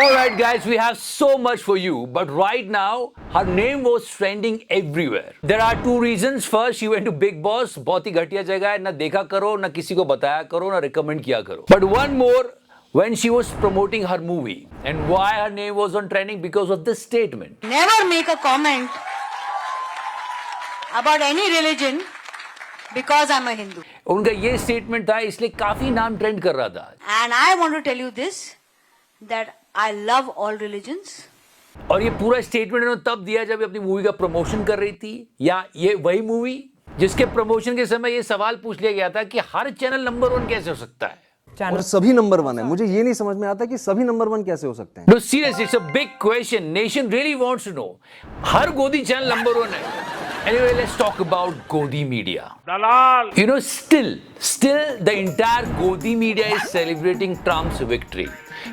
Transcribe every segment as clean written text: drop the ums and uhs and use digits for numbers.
Alright guys, we have so much for you, but right now her name was trending everywhere. There are two reasons. First, she went to Big Boss, बहुत ही घटिया जगह है, ना देखा करो, ना किसी को बताया करो, ना recommend किया करो. But one more, when she was promoting her movie, and why her name was on trending because of this statement. Never make a comment about any religion because I'm a Hindu. उनका ये statement था, इसलिए काफी नाम trend कर रहा था. And I want to tell you this, that I love all religions. और ये पूरा स्टेटमेंट उन्होंने तब दिया जब अपनी मूवी का प्रमोशन कर रही थी, या ये वही मूवी जिसके प्रमोशन के समय ये सवाल पूछ लिया गया था कि हर चैनल नंबर 1 कैसे हो सकता है. और सभी नंबर 1 है. मुझे ये नहीं समझ में आता कि सभी नंबर 1 कैसे हो सकते हैं. No, seriously, it's a big question. Nation really wants to know. हर गोदी चैनल नंबर 1 है. Anyway, let's talk about Godi media. Dalal. You know, still the entire Godi media is celebrating Trump's victory.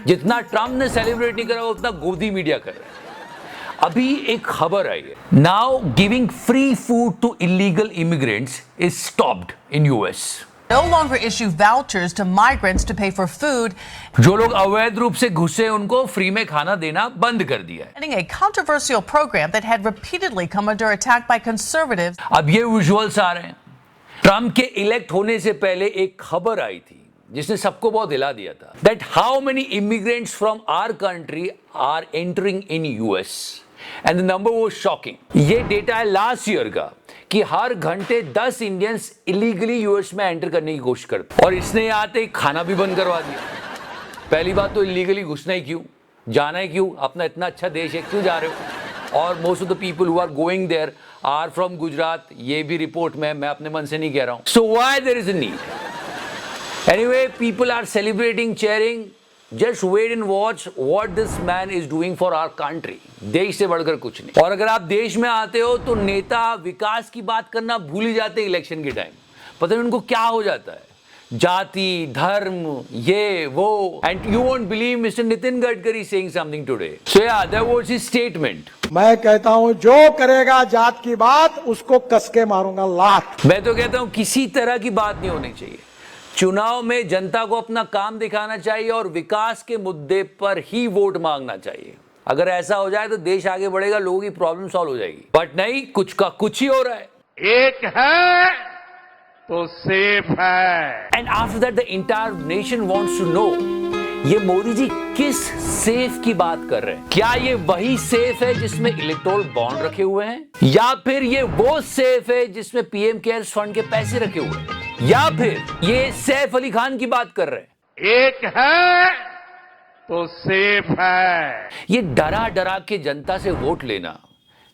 जितना Trump ने celebrate नहीं करा उतना गोदी media कर रहा है. अभी एक खबर आई है. Now giving free food to illegal immigrants is stopped in US. No longer issue vouchers to migrants to pay for food. जो लोग अवैध रूप से घुसे उनको फ्री में खाना देना बंद कर दिया है. A controversial program that had repeatedly come under attack by conservatives. अब ये विजुअल्स आ रहे हैं. ट्रम्प के इलेक्ट होने से पहले एक खबर आई थी जिसने सबको बहुत हिला दिया था. That how many immigrants from our country are entering in US, and the number was shocking. ये डेटा है लास्ट ईयर का कि हर घंटे 10 इंडियंस इलीगली यूएस में एंटर करने की कोशिश करते, और इसने आते ही खाना भी बंद करवा दिया. पहली बात तो इलीगली घुसना ही क्यों, जाना ही क्यों, अपना इतना अच्छा देश है, क्यों जा रहे हो. और most of the people who are going there are from Gujarat. ये भी रिपोर्ट में मैं अपने मन से नहीं कह रहा हूं. So why there is a need. Anyway, people are celebrating, cheering. Just wait and watch what this man is doing for our country. देश से बढ़कर कुछ नहीं. और अगर आप देश में आते हो तो नेता विकास की बात करना भूल ही जाते हैं इलेक्शन के टाइम. पता नहीं उनको क्या हो जाता है. जाति, धर्म, ये वो. And you won't believe Mr. Nitin Gadkari saying something today. So yeah, that was his statement. मैं कहता हूं जो करेगा जात की बात उसको कसके मारूंगा लात. मैं तो कहता हूं किसी तरह की बात नहीं होनी चाहिए. चुनाव में जनता को अपना काम दिखाना चाहिए और विकास के मुद्दे पर ही वोट मांगना चाहिए. अगर ऐसा हो जाए तो देश आगे बढ़ेगा, लोगों की प्रॉब्लम सॉल्व हो जाएगी. बट नहीं, कुछ का कुछ ही हो रहा है. एक है तो सेफ है. And after that the entire nation wants to know, ये मोदी जी किस सेफ की बात कर रहे हैं. क्या ये वही सेफ है जिसमें इलेक्टोरल बॉन्ड रखे हुए हैं, या फिर ये वो सेफ है जिसमें पीएम केयर्स फंड के पैसे रखे हुए हैं, या फिर ये सैफ अली खान की बात कर रहे हैं. एक है तो सेफ है. ये डरा डरा के जनता से वोट लेना,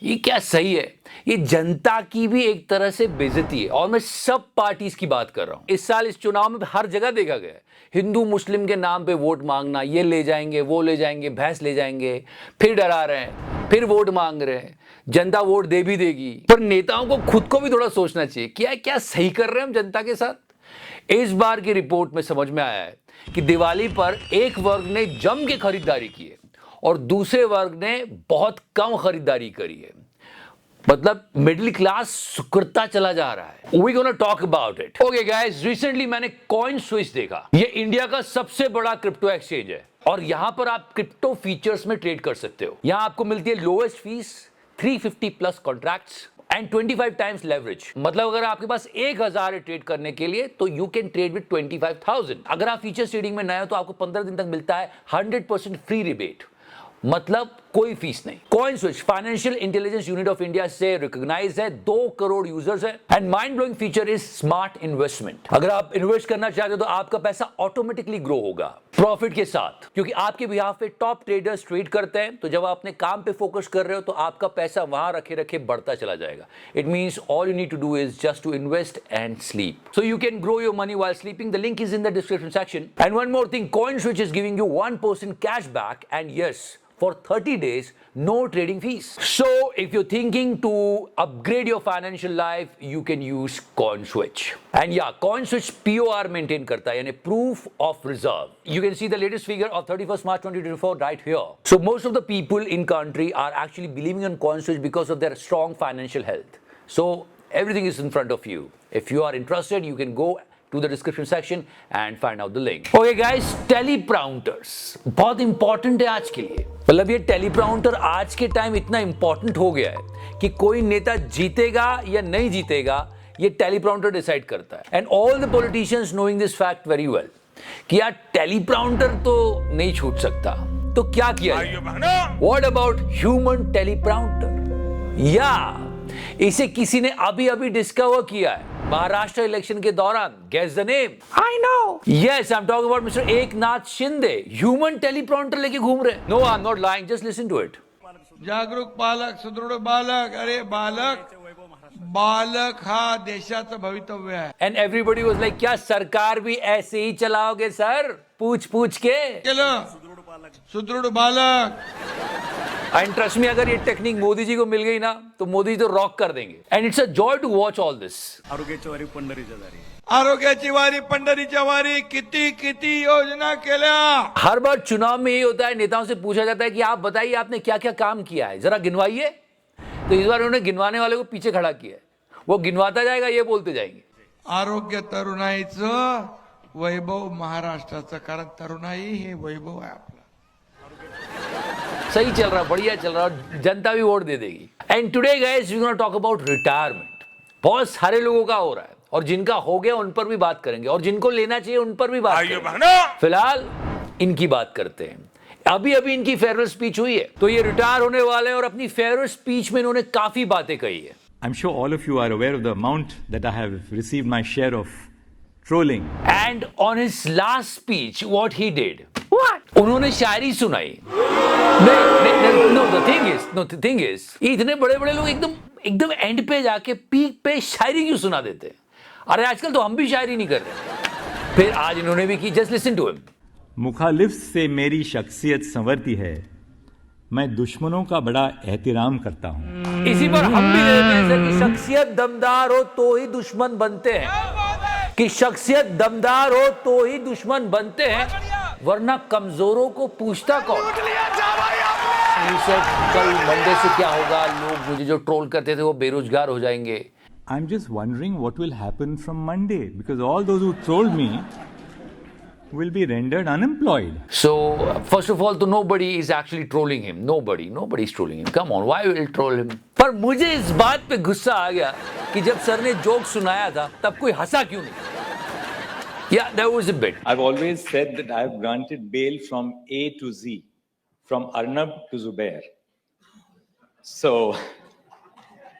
ये क्या सही है. ये जनता की भी एक तरह से बेइज्जती है. और मैं सब पार्टीज की बात कर रहा हूं. इस साल इस चुनाव में हर जगह देखा गया है हिंदू मुस्लिम के नाम पे वोट मांगना. ये ले जाएंगे, वो ले जाएंगे, भैंस ले जाएंगे, फिर डरा रहे हैं, फिर वोट मांग रहे हैं. जनता वोट दे भी देगी, पर नेताओं को खुद को भी थोड़ा सोचना चाहिए क्या सही कर रहे हैं हम जनता के साथ. इस बार की रिपोर्ट में समझ में आया है कि दिवाली पर एक वर्ग ने जम के खरीदारी की है और दूसरे वर्ग ने बहुत कम खरीदारी करी है. मतलब मिडिल क्लास सुकड़ता चला जा रहा है. We gonna talk about it. Okay guys, recently मैंने कॉइन स्विच देखा. ये इंडिया का सबसे बड़ा क्रिप्टो एक्सचेंज है और यहां पर आप क्रिप्टो फीचर्स में ट्रेड कर सकते हो. यहां आपको मिलती है lowest fees, 350 plus contracts and 25 times leverage. मतलब अगर आपके पास 1000 है ट्रेड करने के लिए तो यू कैन ट्रेड विद 25,000. अगर आप फीचर ट्रेडिंग में नए हो तो आपको 15 दिन तक मिलता है 100% फ्री रिबेट. मतलब कोई फीस नहीं. Coin switch financial intelligence unit of India से रिकॉग्नाइज है. 2 करोड़ यूजर्स है. And mind blowing feature is smart investment. अगर आप इन्वेस्ट करना चाहते हो तो आपका पैसा ऑटोमेटिकली ग्रो होगा प्रॉफिट के साथ, क्योंकि आपके बिहाफ पे टॉप ट्रेडर्स ट्रेड करते हैं. तो जब आप अपने काम पे फोकस कर रहे हो तो आपका पैसा वहां रखे रखे बढ़ता चला जाएगा. It means all you need to do is just to invest and sleep. So you can grow your money while sleeping. The link is in the description section. And one more thing, coin switch is giving you 1% cash back, and yes, for 30 days, no trading fees. So if you're thinking to upgrade your financial life, you can use CoinSwitch. And yeah, CoinSwitch POR maintain करता है, यानी proof of reserve. You can see the latest figure of 31st March 2024 right here. So most of the people in country are actually believing in CoinSwitch because of their strong financial health. So everything is in front of you. If you are interested, you can go to the description section and find out the link. Okay guys, teleprompters बहुत important है आज के लिए. मतलब ये teleprompter आज के time इतना इंपॉर्टेंट हो गया है कि कोई नेता जीतेगा या नहीं जीतेगा ये टेलीप्रॉम्प्टर डिसाइड करता है. And all the politicians knowing this fact very well कि यार टेलीप्रॉम्प्टर तो नहीं छूट सकता, तो क्या किया जाए? What about human teleprompter? या इसे किसी ने अभी अभी डिस्कवर किया है महाराष्ट्र इलेक्शन के दौरान. Guess the name. I know. Yes, I am talking about mister Eknath Shinde. Human teleprompter लेके घूम रहे. No, I am not lying, just listen to it. जागरूक पालक, सुदृढ बालक. अरे बालक, बालक हा देशाचं भवितव्य आहे. एंड एवरीबॉडी वाज लाइक, क्या सरकार भी ऐसे ही चलाओगे सर, पूछ पूछ के? केलं सुदृढ बालक. एंड ट्रस्ट मी, अगर ये टेक्निक मोदी जी को मिल गई ना तो मोदी जी तो रॉक कर देंगे. And it's a joy to watch all this. आरोग्याची वारी पंढरीच्या वारी, किती किती योजना केल्या. हर बार चुनाव में ये होता है, नेताओं से पूछा जाता है कि आप बताइए आपने क्या क्या काम किया है, जरा गिनवाइए. तो इस बार उन्होंने गिनवाने वाले को पीछे खड़ा किया है. वो गिनवाता जाएगा, ये बोलते जाएंगे. आरोग्य तरुणाईचं वैभव महाराष्ट्राचं, कारण तरुणाई हे वैभव आहे आपलं. सही चल रहा, बढ़िया चल रहा, जनता भी वोट दे देगी. And today guys we gonna talk about retirement. बहुत सारे लोगों का हो रहा है और जिनका हो गया उन पर भी बात करेंगे और जिनको लेना चाहिए उन पर भी बात करेंगे. फिलहाल इनकी बात करते हैं. अभी अभी इनकी फेयरवेल स्पीच हुई है, तो ये रिटायर होने वाले हैं और अपनी फेयरवेल स्पीच में इन्होंने काफी बातें कही है. I'm sure all of you are aware of the amount that I have received my share of trolling. And on his last speech, what he did? What? उन्होंने शायरी सुनाई. No, the thing is, इतने बड़े बड़े लोग एकदम and पे जाके peak पे शायरी क्यों सुना देते हैं? अरे आजकल तो हम भी शायरी नहीं कर रहे. फिर आज इन्होंने भी की. Just listen to him. मुखालिफ से मेरी शख्सियत संवरती है, मैं दुश्मनों का बड़ा एहतराम करता हूं. इसी पर हम भी लेते हैं सर कि शख्सियत दमदार हो तो ही दुश्मन बनते हैं, कि शख्सियत दमदार हो तो ही दुश्मन बनते हैं, वरना कमजोरों को पूछता कौन? कल मंडे से क्या होगा, लोग मुझे जो ट्रोल करते थे वो बेरोजगार हो जाएंगे. I'm just wondering what will happen from Monday, because all those who trolled me will be rendered unemployed. So first of all, तो nobody is actually trolling him. Nobody is trolling him. Come on, why will troll him? पर मुझे इस बात पे गुस्सा आ गया कि जब सर ने जोक सुनाया था तब कोई हंसा क्यों नहीं? Yeah, that was a bit. I've always said that I've granted bail from A to Z, from Arnab to Zubair. So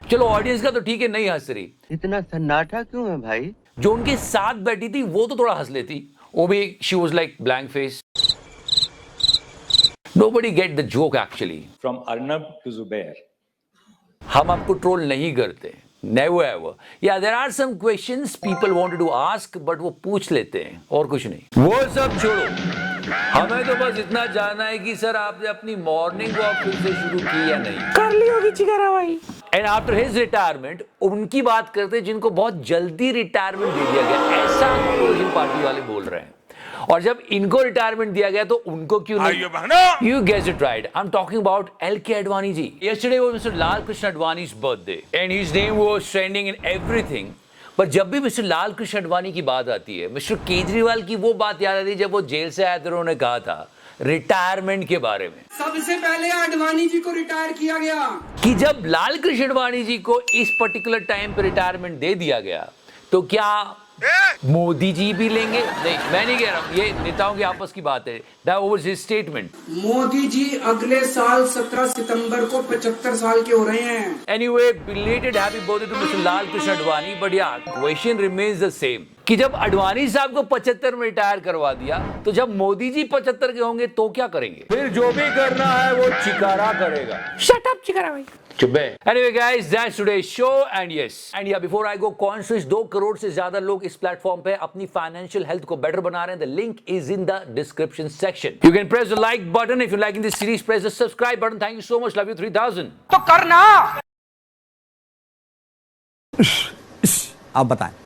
चलो ऑडियंस का तो ठीक है, नहीं हंस रही. इतना सन्नाटा क्यों है भाई? जो उनके साथ बैठी थी वो तो थोड़ा हंस लेती. वो भी she was like blank face. Nobody get the joke actually. from Arnab to Zubair. हम आपको ट्रोल नहीं करते. Never ever. Yeah, there are some questions people wanted to ask, but वो पूछ लेते हैं और कुछ नहीं. वो सब छोड़ो, हमें तो बस इतना जानना है कि सर आपने अपनी मॉर्निंग वॉक फिर से शुरू की या नहीं. कर ली होगी चिकारा भाई. एंड आफ्टर हिज रिटायरमेंट उनकी बात करते हैं जिनको बहुत जल्दी रिटायरमेंट दे दिया गया, ऐसा अपोजिशन पार्टी वाले बोल रहे हैं. और जब इनको रिटायरमेंट दिया गया तो उनको क्यों नहीं? You guessed it right. I'm talking about LK Advani ji. Yesterday was Mr. Lal Krishna Advani's birthday and his name was trending in everything. पर जब भी मिस्टर लाल कृष्ण अडवाणी की बात आती है, मिस्टर केजरीवाल की वो बात याद आती है जब वो जेल से आए थे, उन्होंने कहा था रिटायरमेंट के बारे में. सबसे पहले अडवाणी जी को रिटायर किया गया. कि जब लाल कृष्ण अडवाणी जी को इस पर्टिकुलर टाइम पे रिटायरमेंट दे दिया गया तो क्या मोदी जी भी लेंगे? नहीं, मैं नहीं कह रहा हूं, ये नेताओं की आपस की बात है. That was his statement. Modi ji अगले साल 17 सितंबर को 75 साल के हो रहे हैं. Anyway, belated happy birthday to Mr. Lal Krishna Advani. But yeah, question remains the same. कि जब अडवाणी साहब को 75 में रिटायर करवा दिया तो जब मोदी जी 75 के होंगे तो क्या करेंगे? फिर जो भी करना है वो चिकारा करेगा. Shut up चिकारा भाई. चुप है. Anyway guys, that's today's show and yes. And yeah, before I go, conscious 2 crore से ज्यादा लोग इस प्लेटफॉर्म पे अपनी फाइनेंशियल हेल्थ को बेटर बना रहे हैं. The link is in the description section. You can press the like button if you're liking this series. Press the subscribe button. Thank you so much. Love you 3000. तो करना. आप बताएं.